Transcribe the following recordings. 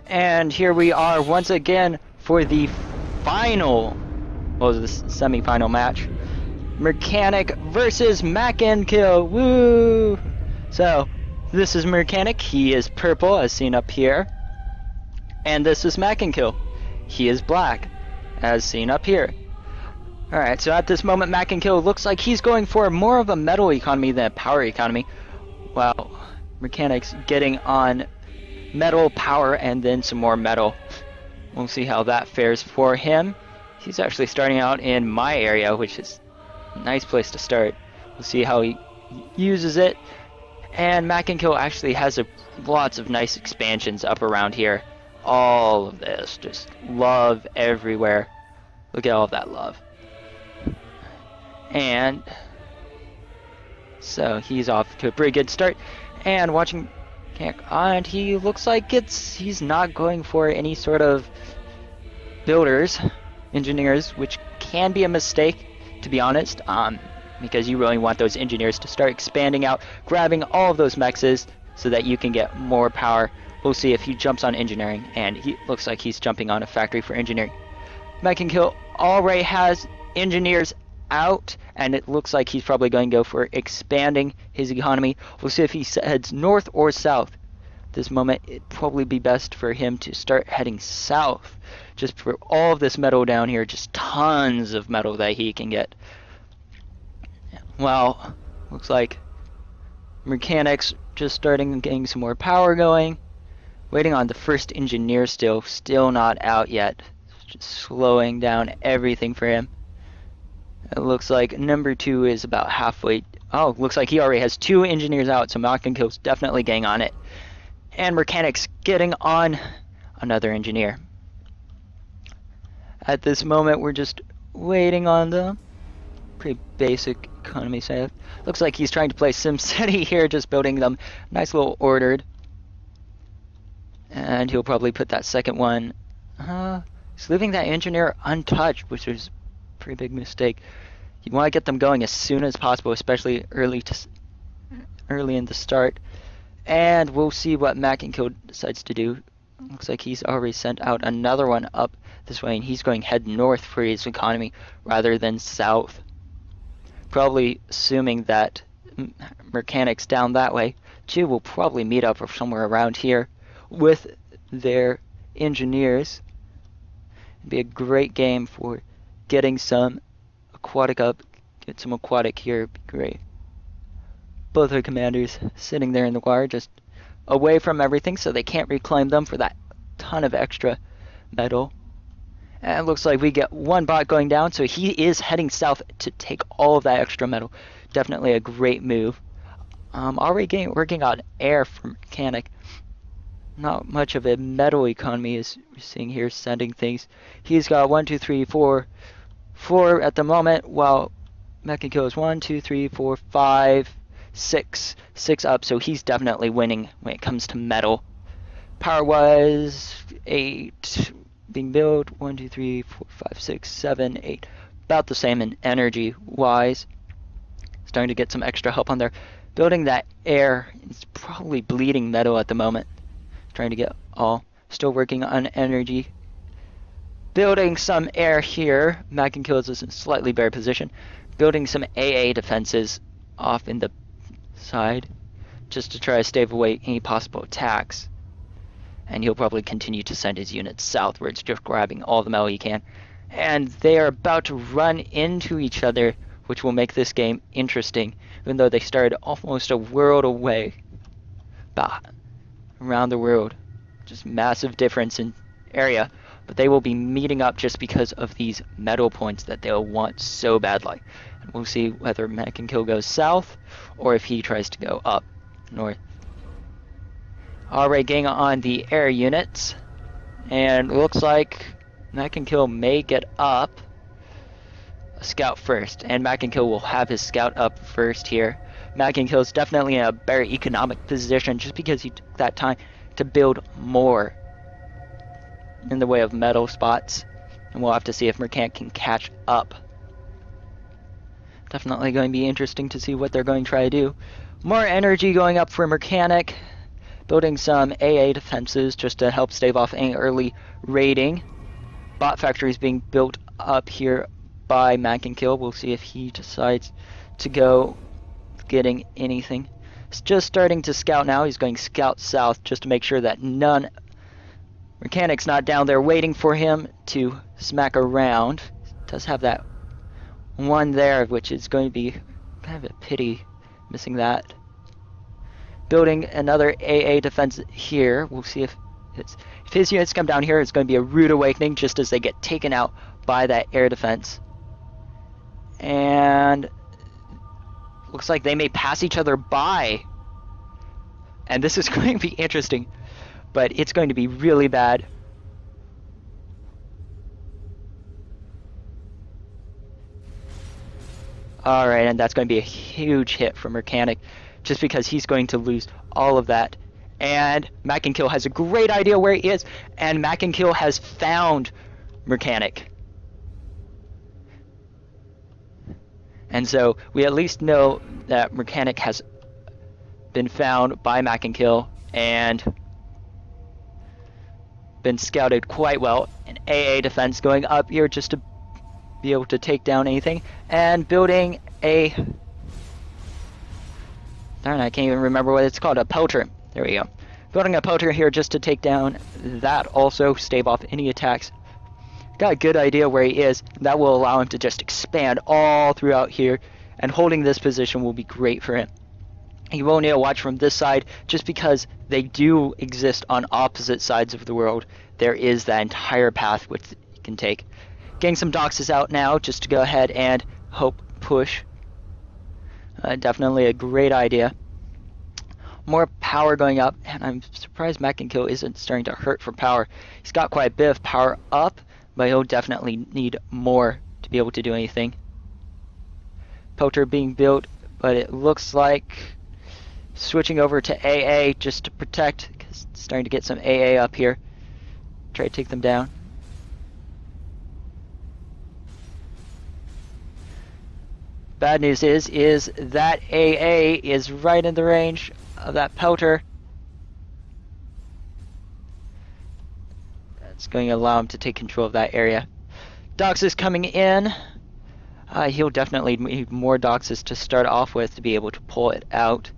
And here we are once again for the final, well, the semi-final match. Murcanic versus MacnKill. Woo! So, this is Murcanic. He is purple, as seen up here. And this is MacnKill. He is black, as seen up here. Alright, so at this moment, MacnKill looks like he's going for more of a metal economy than a power economy. Wow, Murcanic's getting on metal, power, and then some more metal. We'll see how that fares for him. He's actually starting out in my area, which is a nice place to start. We'll see how he uses it. And MacnKill actually has lots of nice expansions up around here. All of this, just love everywhere. Look at all of that love. And so he's off to a pretty good start. And watching, and he looks like he's not going for any sort of builders, engineers, which can be a mistake, to be honest. Because you really want those engineers to start expanding out, grabbing all of those mexes so that you can get more power. We'll see if he jumps on engineering, and he looks like he's jumping on a factory for engineering. MacnKill already has engineers out, and it looks like he's probably going to go for expanding his economy. We'll see if he heads north or south. At this moment, it'd probably be best for him to start heading south, just for all of this metal down here, just tons of metal that he can get. Well, looks like Murcanic's just starting and getting some more power going. Waiting on the first engineer still not out yet. Just slowing down everything for him. It looks like number 2 is about halfway. Oh, looks like he already has 2 engineers out, so MacnKill's definitely getting on it. And Murcanic's getting on another engineer. At this moment, we're just waiting on the pretty basic economy save. Looks like he's trying to play SimCity here, just building them nice little ordered. And he'll probably put that second one. He's leaving that engineer untouched, which is a pretty big mistake. You want to get them going as soon as possible, especially early in the start. And we'll see what MacnKill decides to do. Looks like he's already sent out another one up this way, and he's going head north for his economy rather than south. Probably assuming that Murcanic's down that way. 2 will probably meet up somewhere around here with their engineers. It'd be a great game for getting some aquatic up. Get some aquatic here, it'd be great. Both our commanders sitting there in the water, just away from everything, so they can't reclaim them for that ton of extra metal. And it looks like we get one bot going down, so he is heading south to take all of that extra metal. Definitely a great move. Already working on air for Murcanic. Not much of a metal economy as we're seeing here, sending things. He's got 1, 2, 3, 4 at the moment, while MacnKill is 1, 2, 3, 4, 5, 6 up, so he's definitely winning when it comes to metal. Power wise, 8 being built, 1, 2, 3, 4, 5, 6, 7, 8. About the same in energy wise. Starting to get some extra help on there. Building that air, it's probably bleeding metal at the moment. Trying to get all. Still working on energy. Building some air here. MacnKill is in a slightly better position. Building some AA defenses off in the side, just to try to stave away any possible attacks. And he'll probably continue to send his units southwards, just grabbing all the metal he can. And they are about to run into each other, which will make this game interesting, even though they started almost a world away. Around the world. Just massive difference in area, but they will be meeting up just because of these metal points that they'll want so badly. And we'll see whether MacnKill goes south or if he tries to go up north. Already getting on the air units, and looks like MacnKill may get up a scout first, and MacnKill will have his scout up first here. MacnKill is definitely in a better economic position just because he took that time to build more in the way of metal spots, and we'll have to see if Murcanic can catch up. Definitely going to be interesting to see what they're going to try to do. More energy going up for Murcanic. Building some AA defenses just to help stave off any early raiding. Bot factory is being built up here by MacnKill. We'll see if he decides to go getting anything. He's just starting to scout now. He's going scout south just to make sure that none Murcanic's not down there waiting for him to smack around. Does have that one there, which is going to be kind of a pity missing that. Building another AA defense here. We'll see if his units come down here, it's going to be a rude awakening just as they get taken out by that air defense. And looks like they may pass each other by. And this is going to be interesting, but it's going to be really bad. Alright, and that's going to be a huge hit for Murcanic, just because he's going to lose all of that. And MacnKill has a great idea where he is, and MacnKill has found Murcanic. And so we at least know that Murcanic has been found by MacnKill and been scouted quite well. An AA defense going up here just to be able to take down anything, and building a... darn, I can't even remember what it's called, a pelter. There we go. Building a pelter here just to take down that, also stave off any attacks. Got a good idea where he is. That will allow him to just expand all throughout here, and holding this position will be great for him. He won't need to watch from this side just because they do exist on opposite sides of the world. There is that entire path which he can take. Getting some doxes out now just to go ahead and hope push. Definitely a great idea. More power going up, and I'm surprised MacnKill isn't starting to hurt for power. He's got quite a bit of power up, but he'll definitely need more to be able to do anything. Pelter being built, but it looks like switching over to AA just to protect, because it's starting to get some AA up here. Try to take them down. Bad news is that AA is right in the range of that pelter. That's going to allow him to take control of that area. Dox is coming in. He'll definitely need more doxes to start off with to be able to pull it out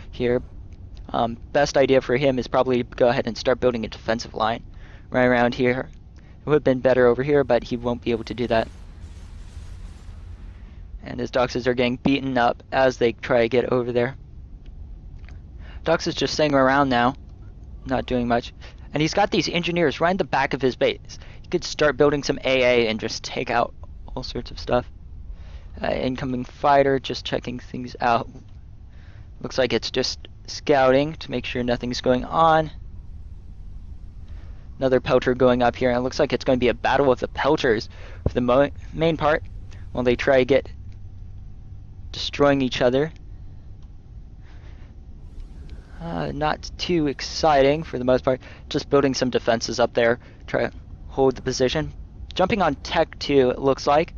here. Best idea for him is probably go ahead and start building a defensive line right around here. It would have been better over here, but he won't be able to do that. And his doxes are getting beaten up as they try to get over there. Dox is just staying around now, not doing much. And he's got these engineers right in the back of his base. He could start building some AA and just take out all sorts of stuff. Incoming fighter, just checking things out. Looks like it's just scouting to make sure nothing's going on. Another pelter going up here, and it looks like it's going to be a battle of the pelters for the main part, while they try to get destroying each other. Not too exciting for the most part. Just building some defenses up there. Try to hold the position. Jumping on Tech 2, it looks like.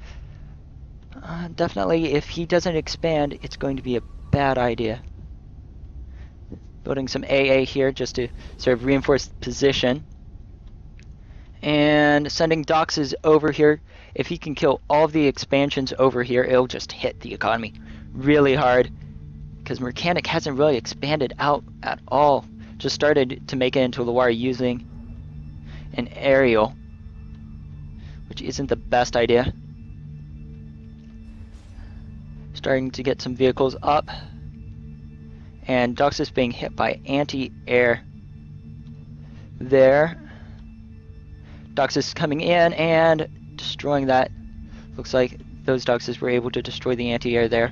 Definitely, if he doesn't expand, it's going to be a bad idea. Building some AA here just to sort of reinforce the position. And sending doxes over here. If he can kill all of the expansions over here, it'll just hit the economy really hard. Because Murcanic hasn't really expanded out at all. Just started to make it into Loire using an aerial, which isn't the best idea. Starting to get some vehicles up. And Doxus being hit by anti-air there. Doxus coming in and destroying that. Looks like those Doxus were able to destroy the anti-air there.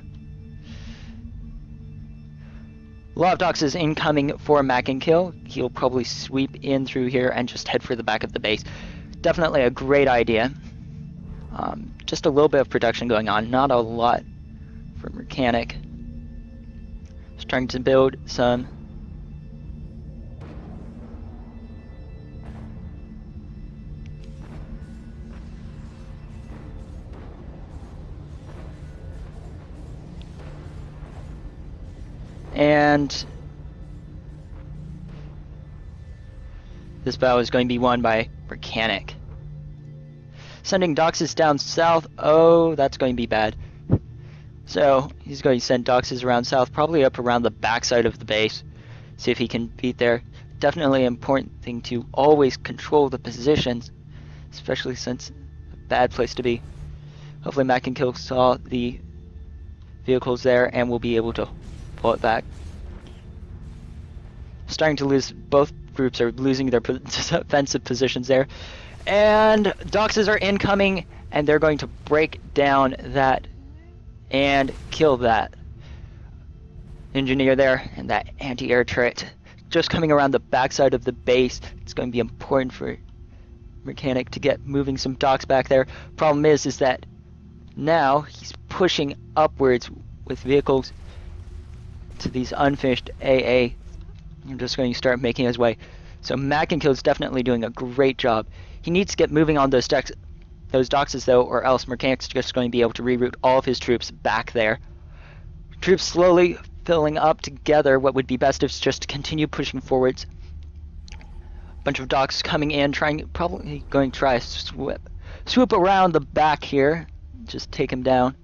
A lot of Doxes incoming for MacnKill. He'll probably sweep in through here and just head for the back of the base. Definitely a great idea. Just a little bit of production going on, not a lot for Murcanic. Just trying to build some and this battle is going to be won by Murcanic. Sending Doxes down south. Oh, that's going to be bad. So he's going to send Doxes around south, probably up around the backside of the base. See if he can beat there. Definitely an important thing to always control the positions, especially since it's a bad place to be. Hopefully MacnKill saw the vehicles there and will be able to pull it back. Starting to lose, both groups are losing their defensive positions there. And Doxes are incoming, and they're going to break down that and kill that engineer there, and that anti-air turret just coming around the backside of the base. It's going to be important for Murcanic to get moving some Dox back there. Problem is that now he's pushing upwards with vehicles to these unfinished AA. I'm just going to start making his way. So MacnKill is definitely doing a great job. He needs to get moving on those Doxes though, or else Murcanic's just going to be able to reroute all of his troops back there. Troops slowly filling up together. What would be best is just to continue pushing forwards. Bunch of Dox coming in, probably going to try a swoop around the back here, just take him down,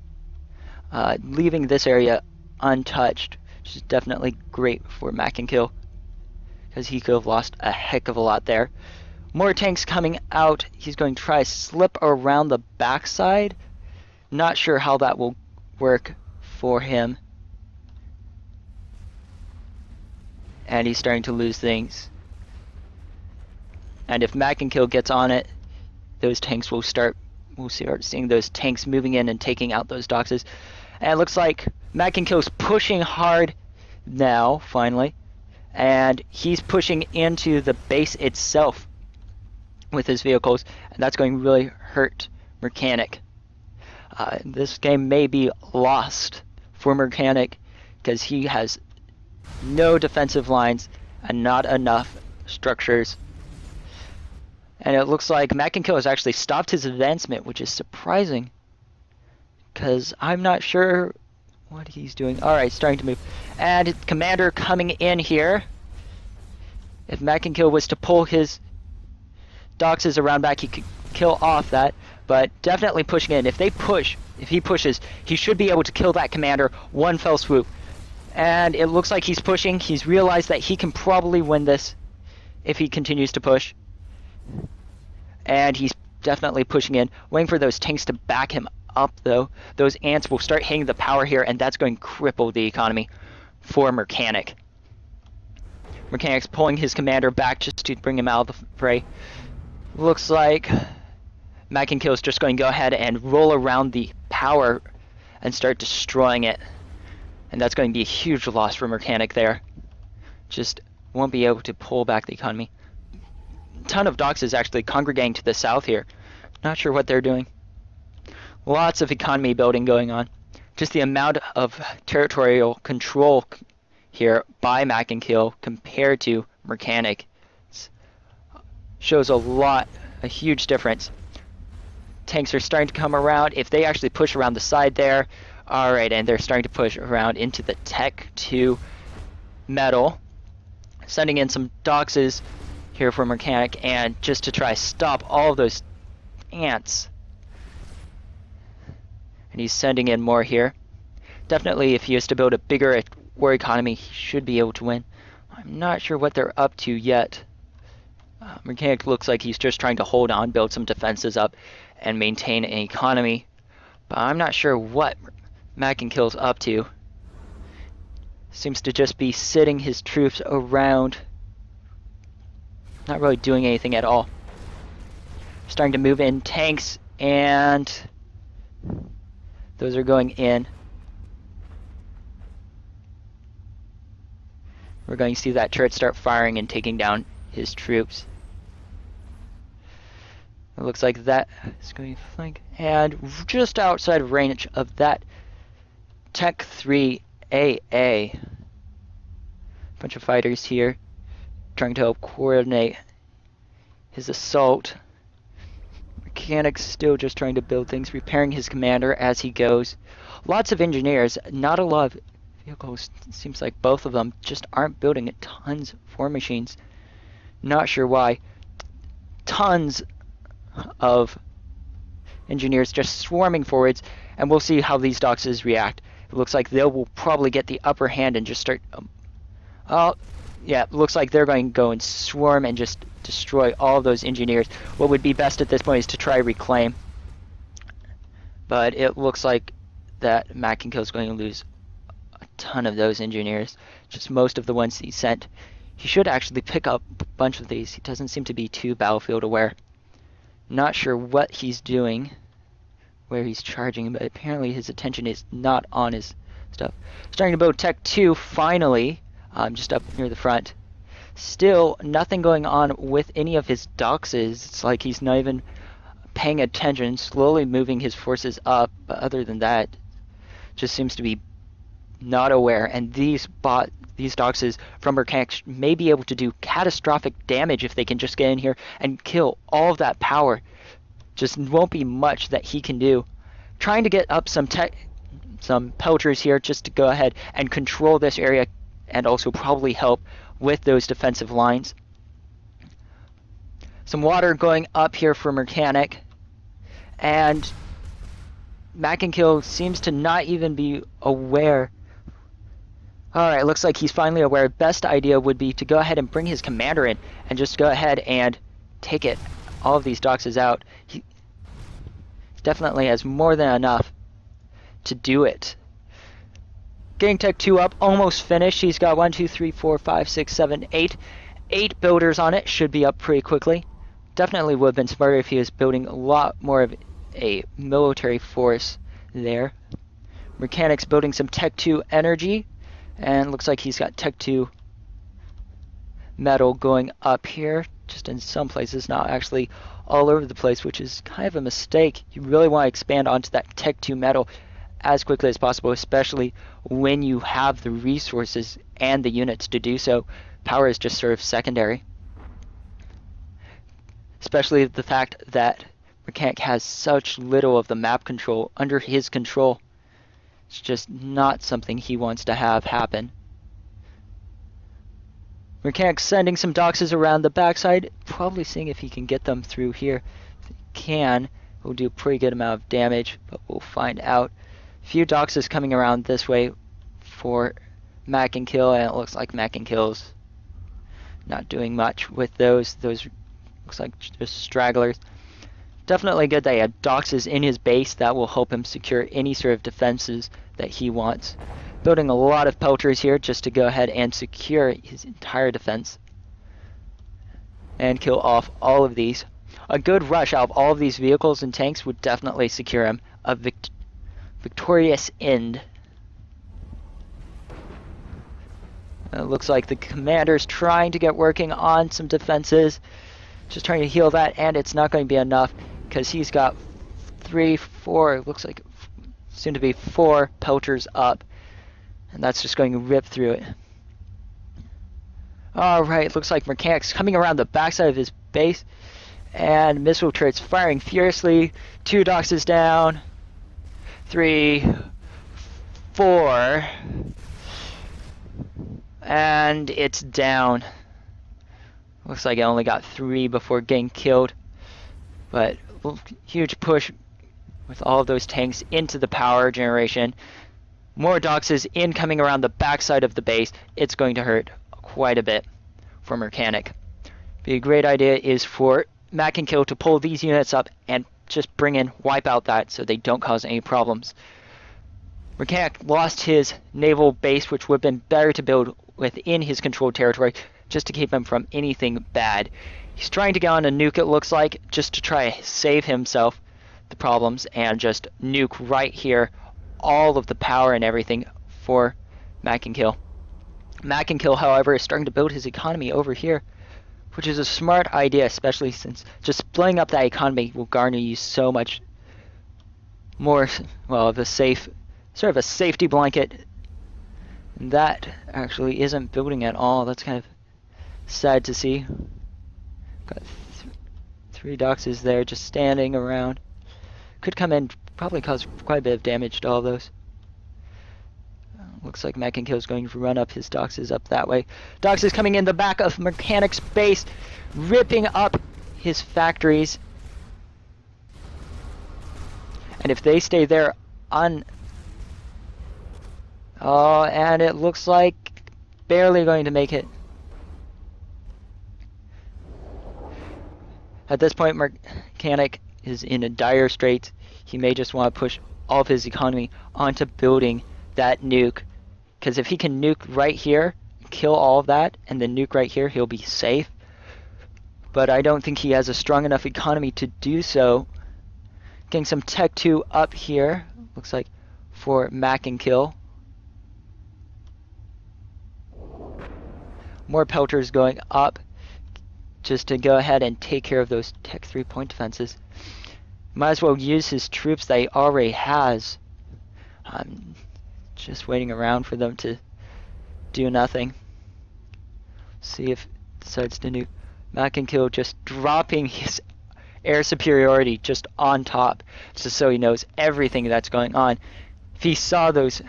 leaving this area untouched, which is definitely great for MacnKill, because he could have lost a heck of a lot there. More tanks coming out. He's going to try to slip around the backside. Not sure how that will work for him. And he's starting to lose things. And if MacnKill gets on it, those tanks will start. We'll start seeing those tanks moving in and taking out those Doxes. And it looks like MacnKill's pushing hard now, finally. And he's pushing into the base itself with his vehicles, and that's going to really hurt Murcanic. This game may be lost for Murcanic because he has no defensive lines and not enough structures. And it looks like MacnKill has actually stopped his advancement, which is surprising, because I'm not sure what he's doing. Alright, starting to move. And Commander coming in here. If MacnKill was to pull his Doxes around back, he could kill off that, but definitely pushing in. If he pushes, he should be able to kill that commander one fell swoop. And it looks like he's pushing. He's realized that he can probably win this if he continues to push. And he's definitely pushing in, waiting for those tanks to back him up though. Those ants will start hitting the power here, and that's going to cripple the economy for Murcanic. Murcanic's pulling his commander back just to bring him out of the fray. Looks like MacnKill is just going to go ahead and roll around the power and start destroying it. And that's going to be a huge loss for Murcanic there. Just won't be able to pull back the economy. A ton of Doxes actually congregating to the south here. Not sure what they're doing. Lots of economy building going on. Just the amount of territorial control here by MacnKill compared to Murcanic shows a huge difference. Tanks are starting to come around. If they actually push around the side there, alright, and they're starting to push around into the Tech 2 metal, sending in some Doxes here for Murcanic, and just to try to stop all of those ants. And he's sending in more here. Definitely, if he is to build a bigger war economy, he should be able to win. I'm not sure what they're up to yet. Murcanic looks like he's just trying to hold on, build some defenses up, and maintain an economy. But I'm not sure what MacnKill's up to. Seems to just be sitting his troops around, not really doing anything at all. Starting to move in tanks, and those are going in. We're going to see that turret start firing and taking down his troops. It looks like that is going to flank. And just outside of range of that Tech 3 AA. Bunch of fighters here trying to help coordinate his assault. Murcanic's still just trying to build things, repairing his commander as he goes. Lots of engineers, not a lot of vehicles. It seems like both of them just aren't building tons of war machines. Not sure why. Tons of engineers just swarming forwards, and we'll see how these doxes react. It looks like they will probably get the upper hand and just start... oh, yeah, it looks like they're going to go and swarm and just destroy all of those engineers. What would be best at this point is to try reclaim. But it looks like that MacnKill is going to lose a ton of those engineers. Just most of the ones he sent. He should actually pick up a bunch of these. He doesn't seem to be too battlefield aware. Not sure what he's doing, where he's charging, but apparently his attention is not on his stuff. Starting to build Tech 2 finally, just up near the front. Still nothing going on with any of his doxes. It's like he's not even paying attention, slowly moving his forces up, but other than that, just seems to be not aware. And these doxes from Murcanic may be able to do catastrophic damage if they can just get in here and kill all of that power. Just won't be much that he can do. Trying to get up some pelters here just to go ahead and control this area, and also probably help with those defensive lines. Some water going up here for Murcanic, and MacnKill seems to not even be aware. Alright, looks like he's finally aware. Best idea would be to go ahead and bring his commander in and just go ahead and take it. All of these doxes out. He definitely has more than enough to do it. Getting Tech 2 up, almost finished. He's got 1, 2, 3, 4, 5, 6, 7, 8. 8 builders on it. Should be up pretty quickly. Definitely would have been smarter if he was building a lot more of a military force there. Murcanic's building some Tech 2 energy. And looks like he's got Tech 2 metal going up here. Just in some places, not actually all over the place, which is kind of a mistake. You really want to expand onto that Tech 2 metal as quickly as possible, especially when you have the resources and the units to do so. Power is just sort of secondary. Especially the fact that Murcanic has such little of the map control under his control. It's just not something he wants to have happen. Murcanic sending some doxes around the backside, probably seeing if he can get them through here. If he can, he'll do a pretty good amount of damage, but we'll find out. Few doxes coming around this way for MacnKill, and it looks like MacnKill's not doing much with those. Those looks like just stragglers. Definitely good that he had doxes in his base. That will help him secure any sort of defenses that he wants. Building a lot of pelters here just to go ahead and secure his entire defense. And kill off all of these. A good rush out of all of these vehicles and tanks would definitely secure him a victorious end. It looks like the commander's trying to get working on some defenses. Just trying to heal that, and it's not going to be enough because he's got 3, 4, looks like soon to be 4 pelters up. And that's just going to rip through it. Alright, looks like Murcanic's coming around the backside of his base. And missile turrets firing furiously. 2 doxes down. 3, 4. And it's down. Looks like it only got 3 before getting killed. But huge push with all of those tanks into the power generation. More doxes incoming around the backside of the base. It's going to hurt quite a bit for Murcanic. The great idea is for MacnKill to pull these units up and just wipe out that so they don't cause any problems. Murcanic lost his naval base, which would have been better to build within his controlled territory just to keep him from anything bad. He's trying to get on a nuke, it looks like, just to try to save himself the problems and just nuke right here all of the power and everything for MacnKill. MacnKill, however, is starting to build his economy over here, which is a smart idea, especially since just splitting up that economy will garner you so much more, well, of a sort of a safety blanket. And that actually isn't building at all. That's kind of sad to see. Got 3 doxes there just standing around. Could come in, probably cause quite a bit of damage to all those. Looks like MacnKill is going to run up his Doxes up that way. Dox is coming in the back of Murcanic's base, ripping up his factories. And if they stay there oh, and it looks like barely going to make it. At this point, Murcanic is in a dire straits. He may just want to push all of his economy onto building that nuke. Because if he can nuke right here, kill all of that, and then nuke right here, he'll be safe. But I don't think he has a strong enough economy to do so. Getting some Tech 2 up here, looks like, for MacnKill. More pelters going up just to go ahead and take care of those Tech 3 point defenses. Might as well use his troops that he already has. I'm just waiting around for them to do nothing. See if it decides to nuke. MacnKill just dropping his air superiority just on top, just so he knows everything that's going on. If he saw that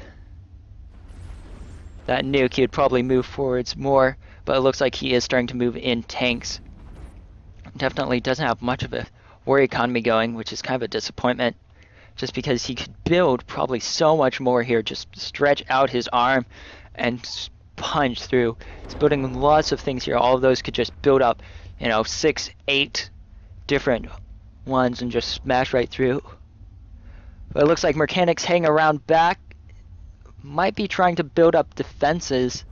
nuke, he'd probably move forwards more, but it looks like he is starting to move in tanks. Definitely doesn't have much of a war economy going, which is kind of a disappointment, just because he could build probably so much more here, just stretch out his arm and punch through. He's building lots of things here. All of those could just build up, 6, 8 different ones and just smash right through. But it looks like Murcanic's hanging around back. Might be trying to build up defenses.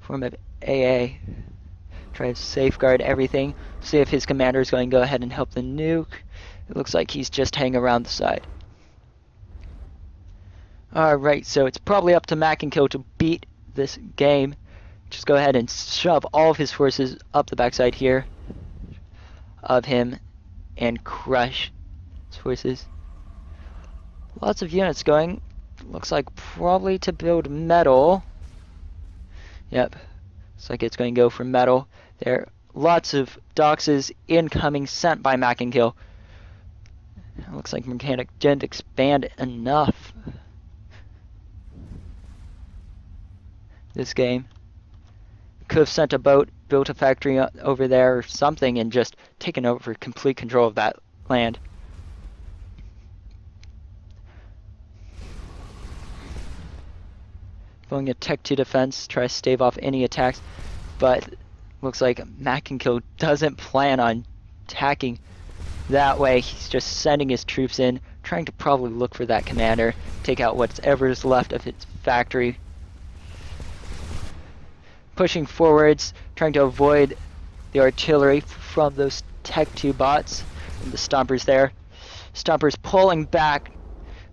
Form of AA. Try to safeguard everything. See if his commander is going to go ahead and help the nuke. It looks like he's just hanging around the side. Alright, so it's probably up to MacnKill to beat this game. Just go ahead and shove all of his forces up the backside here of him and crush his forces. Lots of units going. Looks like probably to build metal. Yep. Looks like it's going to go for metal. There are lots of Doxes incoming sent by MacnKill. Looks like Murcanic didn't expand enough this game. Could have sent a boat, built a factory over there or something, and just taken over complete control of that land. Going a Tech 2 defense, try to stave off any attacks, but looks like MacnKill doesn't plan on attacking that way. He's just sending his troops in, trying to probably look for that commander, take out whatever is left of his factory. Pushing forwards, trying to avoid the artillery from those Tech 2 bots and the Stompers there. Stompers pulling back.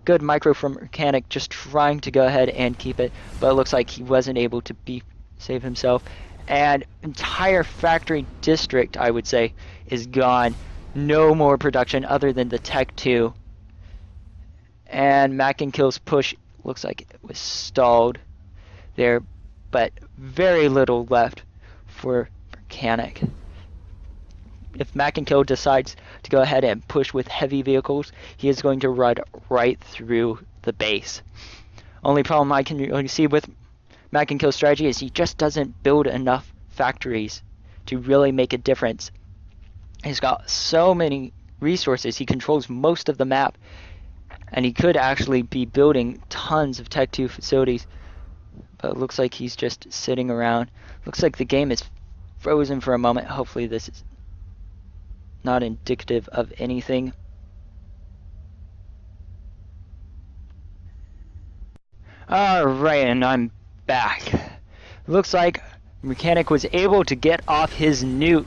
Good micro from Murcanic, just trying to go ahead and keep it, but it looks like he wasn't able to save himself. And entire factory district, I would say, is gone. No more production other than the Tech 2. And MacnKill's push looks like it was stalled there, but very little left for Murcanic. If MacnKill decides to go ahead and push with heavy vehicles, he is going to ride right through the base. Only problem I can really see with MacnKill's strategy is he just doesn't build enough factories to really make a difference. He's got so many resources, he controls most of the map, and he could actually be building tons of Tech 2 facilities, but it looks like he's just sitting around. Looks like the game is frozen for a moment. Hopefully this is not indicative of anything. Alright, and I'm back. Looks like Murcanic was able to get off his nuke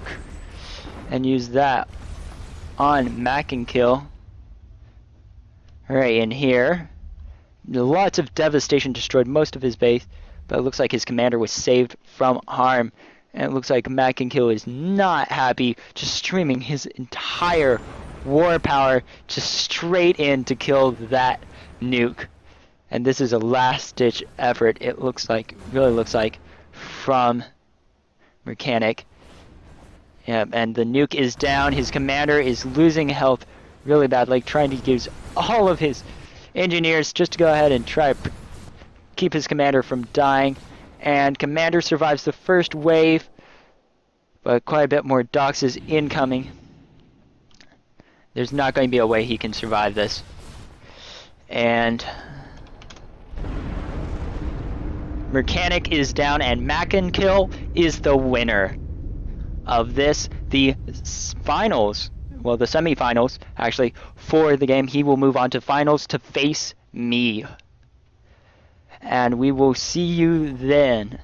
and use that on MacnKill. Right in here. Lots of devastation, destroyed most of his base, but it looks like his commander was saved from harm. And it looks like MacnKill is not happy, just streaming his entire war power just straight in to kill that nuke. And this is a last-ditch effort, it looks like, really looks like, from Murcanic. Yeah, and the nuke is down. His commander is losing health really badly, trying to use all of his engineers just to go ahead and try to keep his commander from dying. And commander survives the first wave, but quite a bit more docks is incoming. There's not going to be a way he can survive this. And Murcanic is down, and MacnKill is the winner of this. The finals, well, the semifinals, actually, for the game. He will move on to finals to face me. And we will see you then.